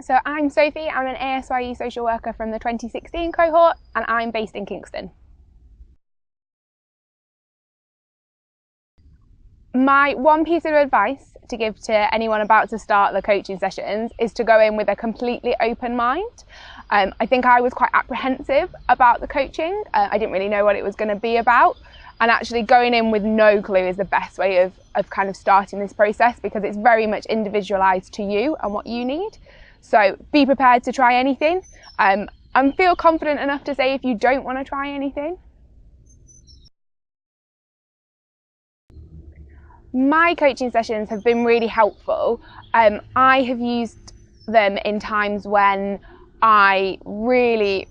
So I'm Sophie, I'm an ASYE social worker from the 2016 cohort and I'm based in Kingston. My one piece of advice to give to anyone about to start the coaching sessions is to go in with a completely open mind. I think I was quite apprehensive about the coaching. I didn't really know what it was going to be about, and actually going in with no clue is the best way of kind of starting this process, because it's very much individualised to you and what you need. So be prepared to try anything, and feel confident enough to say if you don't want to try anything. My coaching sessions have been really helpful. I have used them in times when I really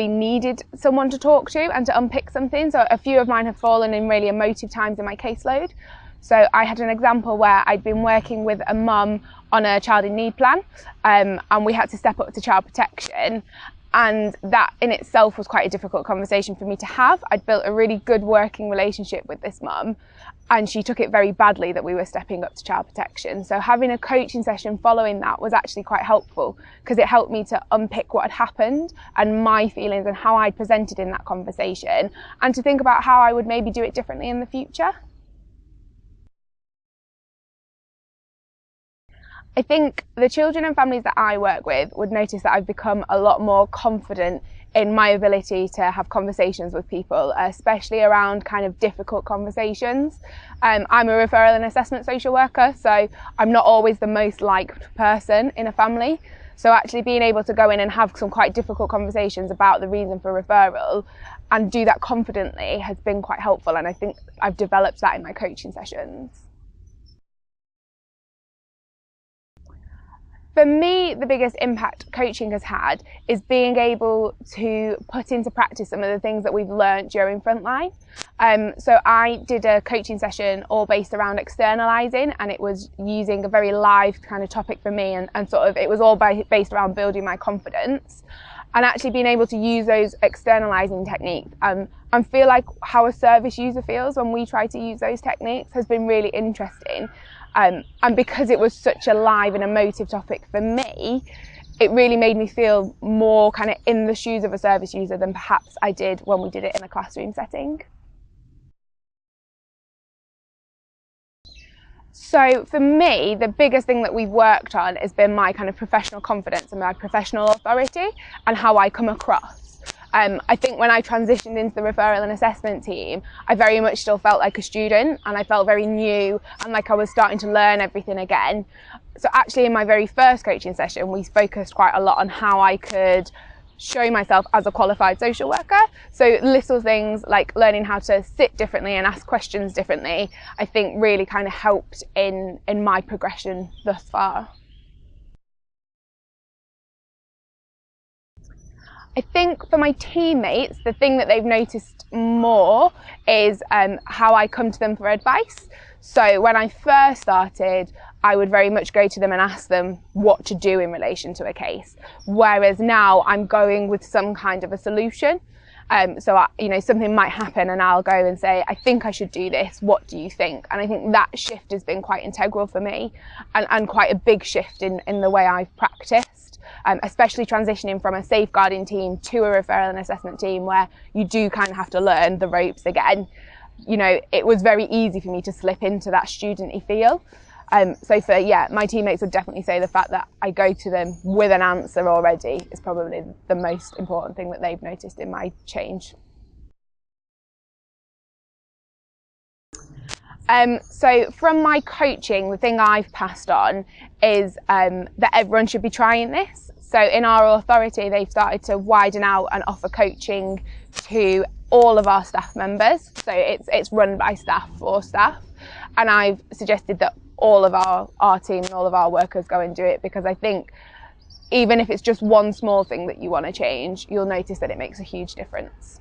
needed someone to talk to and to unpick something. So a few of mine have fallen in really emotive times in my caseload. So I had an example where I'd been working with a mum on a child in need plan, and we had to step up to child protection. And that in itself was quite a difficult conversation for me to have. I'd built a really good working relationship with this mum, and she took it very badly that we were stepping up to child protection. So having a coaching session following that was actually quite helpful, because it helped me to unpick what had happened and my feelings and how I'd presented in that conversation, and to think about how I would maybe do it differently in the future. I think the children and families that I work with would notice that I've become a lot more confident in my ability to have conversations with people, especially around kind of difficult conversations. I'm a referral and assessment social worker, so I'm not always the most liked person in a family. So actually being able to go in and have some quite difficult conversations about the reason for referral and do that confidently has been quite helpful, and I think I've developed that in my coaching sessions. For me, the biggest impact coaching has had is being able to put into practice some of the things that we've learned during Frontline. So I did a coaching session all based around externalising, and it was using a very live kind of topic for me, and sort of it was all based around building my confidence and actually being able to use those externalising techniques and feel like how a service user feels when we try to use those techniques has been really interesting. And because it was such a live and emotive topic for me, it really made me feel more kind of in the shoes of a service user than perhaps I did when we did it in a classroom setting. So for me, the biggest thing that we've worked on has been my kind of professional confidence and my professional authority and how I come across. I think when I transitioned into the referral and assessment team, I very much still felt like a student, and I felt very new and like I was starting to learn everything again. So actually in my very first coaching session, we focused quite a lot on how I could show myself as a qualified social worker. So little things like learning how to sit differently and ask questions differently, I think really kind of helped in my progression thus far. I think for my teammates, the thing that they've noticed more is how I come to them for advice. So when I first started, I would very much go to them and ask them what to do in relation to a case. Whereas now I'm going with some kind of a solution. So something might happen and I'll go and say, I think I should do this. What do you think? And I think that shift has been quite integral for me, and quite a big shift in the way I've practiced. Especially transitioning from a safeguarding team to a referral and assessment team where you do kind of have to learn the ropes again. It was very easy for me to slip into that student-y feel. So for my teammates would definitely say the fact that I go to them with an answer already is probably the most important thing that they've noticed in my change. So from my coaching, the thing I've passed on is that everyone should be trying this. So in our authority, they've started to widen out and offer coaching to all of our staff members. So it's run by staff for staff. And I've suggested that all of our team and all of our workers go and do it, because I think even if it's just one small thing that you want to change, you'll notice that it makes a huge difference.